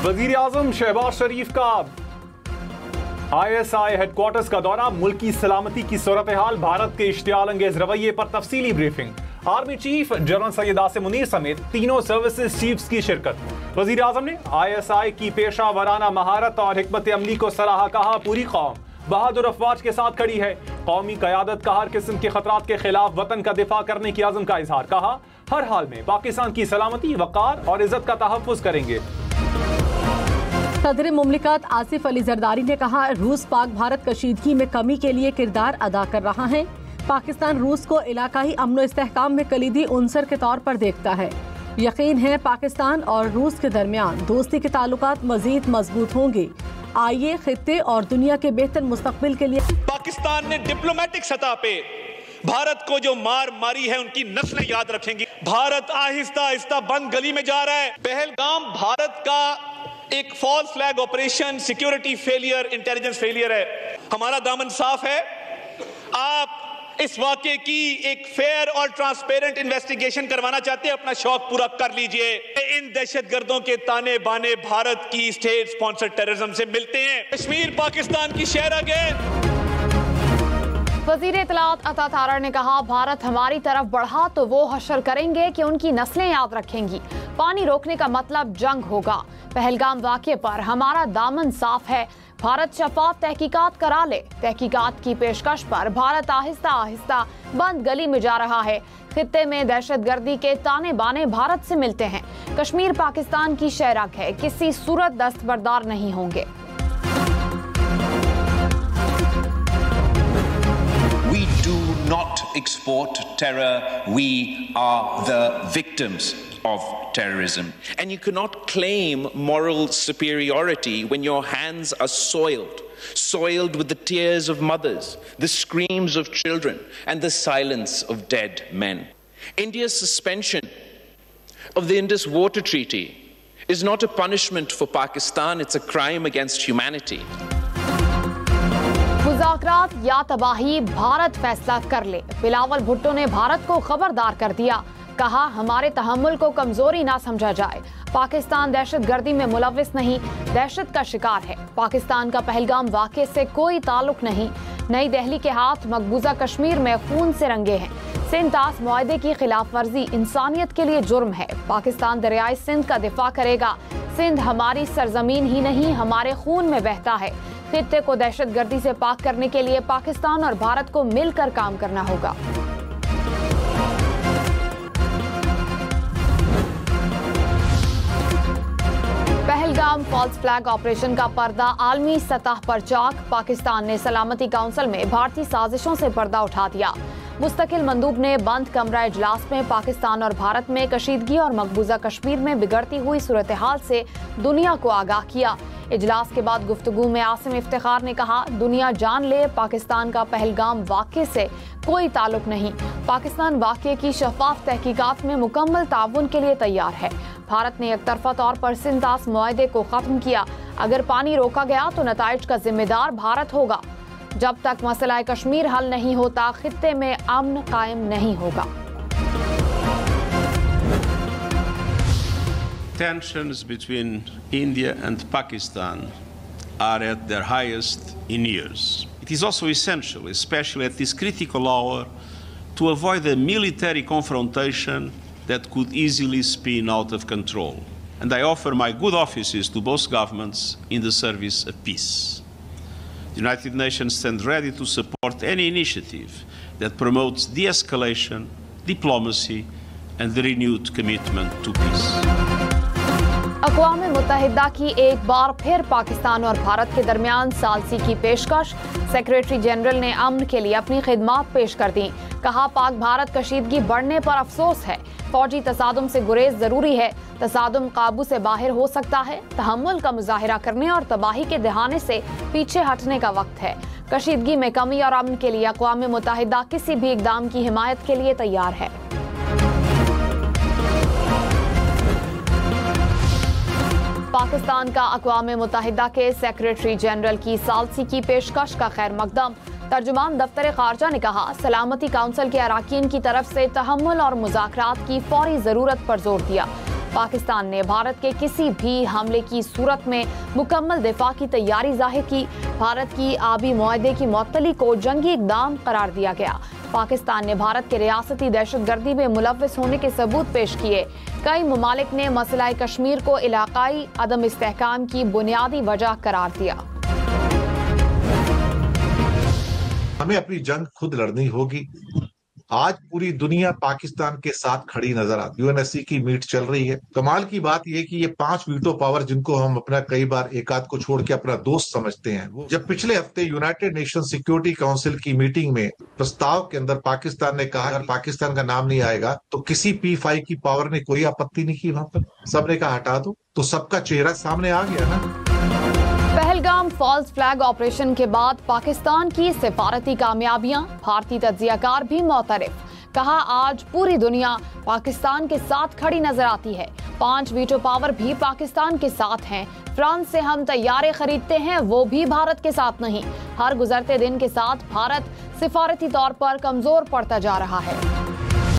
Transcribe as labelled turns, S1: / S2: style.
S1: वजीर आजम शहबाज शरीफ का ISI headquarters का दौरा, मुल्क की सलामती की सूरत हाल, भारत के इश्तियाल अंगेज रवैये पर तफसीली briefing. Army chief general Syed Asim Munir समेत तीनों सर्विसेज चीफ्स की शिरकत। वजीर आजम ने ISI की पेशा वराना महारत और हिकमत अमली को सराहा, कहा पूरी कौम बहादुर अफवाज के साथ खड़ी है। कौमी क़यादत का हर किस्म के खतरात के खिलाफ वतन का दिफा करने की आज़म का इजहार, कहा हर हाल में पाकिस्तान की सलामती, वक़ार और इज्जत का तहफ़्फ़ुज़ करेंगे।
S2: सदर मुमलिकत आसिफ अली जरदारी ने कहा रूस पाक भारत कशीदगी में कमी के लिए किरदार अदा कर रहा है। पाकिस्तान रूस को इलाकाई अमन व इस्तेहकाम में कलीदी उनसर के तौर पर देखता है। यकीन है पाकिस्तान और रूस के दरमियान दोस्ती के ताल्लुकात मजीद मजबूत होंगे। आइए खित्ते और दुनिया के बेहतर मुस्तकबिल के लिए
S3: पाकिस्तान ने डिप्लोमेटिक सतह पे भारत को जो मार मारी है उनकी नस्लें याद रखेंगी। भारत आहिस्ता आहिस्ता बंद गली में जा रहा है। पहलगाम भारत का एक false flag operation, security failure, intelligence failure है। हमारा दामन साफ है। आप इस वाकये की एक फेयर और ट्रांसपेरेंट इन्वेस्टिगेशन करवाना चाहते हैं, अपना शौक पूरा कर लीजिए। इन दहशतगर्दों के ताने बाने भारत की स्टेट स्पॉन्सर्ड टेररिज्म से मिलते हैं। कश्मीर पाकिस्तान की शहर है।
S4: वज़ीर इत्तलात अता तारड़ ने कहा भारत हमारी तरफ बढ़ा तो वो हशर करेंगे कि उनकी नस्लें याद रखेंगी। पानी रोकने का मतलब जंग होगा। पहलगाम वाक़ये पर हमारा दामन साफ है। भारत शफाफ तहकीकात करा ले। तहकीकात की पेशकश पर भारत आहिस्ता आहिस्ता बंद गली में जा रहा है। खित्ते में दहशतगर्दी के ताने बाने भारत से मिलते हैं। कश्मीर पाकिस्तान की शहरक है, किसी सूरत दस्तबरदार नहीं होंगे।
S5: We do not export terror. We are the victims of terrorism. And you cannot claim moral superiority when your hands are soiled with the tears of mothers, the screams of children, and the silence of dead men. India's suspension of the Indus Water Treaty is not a punishment for Pakistan, it's a crime against humanity.
S4: मुज़ाकरात या तबाही, भारत फैसला कर ले। बिलावल भुट्टो ने भारत को खबरदार कर दिया, कहा हमारे तहम्मुल को कमजोरी ना समझा जाए। पाकिस्तान दहशतगर्दी में मुलव्विस नहीं, दहशत का शिकार है। पाकिस्तान का पहलगाम वाक़ये से कोई ताल्लुक नहीं। नई दिल्ली के हाथ मकबूजा कश्मीर में खून से रंगे हैं। सिंध तास मुआहदे की खिलाफ वर्जी इंसानियत के लिए जुर्म है। पाकिस्तान दरियाए सिंध का दिफा करेगा। सिंध हमारी सरजमीन ही नहीं, हमारे खून में बहता है। खित्ते को दहशतगर्दी से पाक करने के लिए पाकिस्तान और भारत को मिलकर काम करना होगा। पहलगाम फॉल्स फ्लैग ऑपरेशन का पर्दा आलमी सतह पर चाक। पाकिस्तान ने सलामती काउंसिल में भारतीय साजिशों से पर्दा उठा दिया। मुस्तकिल मंदूब ने बंद कमरा इजलास में पाकिस्तान और भारत में कशीदगी और मकबूजा कश्मीर में बिगड़ती हुई सूरत हाल से दुनिया को आगाह किया। इजलास के बाद गुफ्तगू में आसिम इफ्तिखार ने कहा दुनिया जान ले पाकिस्तान का पहलगाम वाक़ये से कोई ताल्लुक नहीं। पाकिस्तान वाक़ये की शफाफ तहकीकात में मुकम्मल ताउन के लिए तैयार है। भारत ने एक तरफा तौर पर सिंध तास मुआहदे को खत्म किया। अगर पानी रोका गया तो नताइज का जिम्मेदार भारत होगा। जब तक मसला कश्मीर हल नहीं होता, खित्ते में अमन कायम नहीं होगा।
S6: Tensions between India and Pakistan are at their highest in years. It is also essential, especially at this critical hour, to avoid a military confrontation that could easily spin out of control. And I offer my good offices to both governments in the service of peace. The United Nations stands ready to support any initiative that promotes de-escalation, diplomacy, and the renewed commitment to peace.
S4: अक़वाम मुत्तहिदा की एक बार फिर पाकिस्तान और भारत के दरमियान सालसी की पेशकश। Secretary general ने अमन के लिए अपनी खिदमात पेश कर दी। कहा पाक भारत कशीदगी बढ़ने पर अफसोस है। फौजी तसादुम से गुरेज जरूरी है। तसादुम काबू से बाहर हो सकता है। तहम्मुल का मुजाहिरा करने और तबाही के दहाने से पीछे हटने का वक्त है। कशीदगी में कमी और अमन के लिए अक़वाम मुत्तहिदा किसी भी इक़दाम की हिमायत के लिए तैयार है। पाकिस्तान का अक़वाम मुत्तहिदा के सेक्रेटरी जनरल की सालसी की पेशकश का खैर मकदम। तर्जुमान दफ्तर खारजा ने कहा सलामती काउंसिल के अराकीन की तरफ से तहम्मुल और मुज़ाकरात की फौरी ज़रूरत पर जोर दिया। पाकिस्तान ने भारत के किसी भी हमले की सूरत में मुकम्मल दिफा की तैयारी जाहिर की। भारत की आबी मुआहदे की मुअत्तली को जंगी इक़दाम करार दिया गया। पाकिस्तान ने भारत के रियासती दहशतगर्दी में मुलव्वस होने के सबूत पेश किए। कई ममालिक ने मसला कश्मीर को इलाकाई अदम इस्तेहकाम की बुनियादी वजह करार दिया।
S7: हमें अपनी जंग खुद लड़नी होगी। आज पूरी दुनिया पाकिस्तान के साथ खड़ी नजर आती है। यूएनएससी की मीट चल रही है। कमाल की बात यह कि ये 5 वीटो पावर, जिनको हम अपना कई बार एक आध को छोड़ के अपना दोस्त समझते हैं, वो जब पिछले हफ्ते यूनाइटेड नेशन सिक्योरिटी काउंसिल की मीटिंग में प्रस्ताव के अंदर पाकिस्तान ने कहा अगर पाकिस्तान का नाम नहीं आएगा तो किसी P5 की पावर ने कोई आपत्ति नहीं की। वहां पर सबने कहा हटा दो, तो सबका चेहरा सामने आ गया ना।
S4: पहलगाम फॉल्स फ्लैग ऑपरेशन के बाद पाकिस्तान की सिफारती कामयाबियां, भारतीय तज्जियाकार भी मोतरफ। कहा आज पूरी दुनिया पाकिस्तान के साथ खड़ी नजर आती है। 5 वीटो पावर भी पाकिस्तान के साथ हैं। फ्रांस से हम तैयारे खरीदते हैं, वो भी भारत के साथ नहीं। हर गुजरते दिन के साथ भारत सिफारती तौर पर कमजोर पड़ता जा रहा है।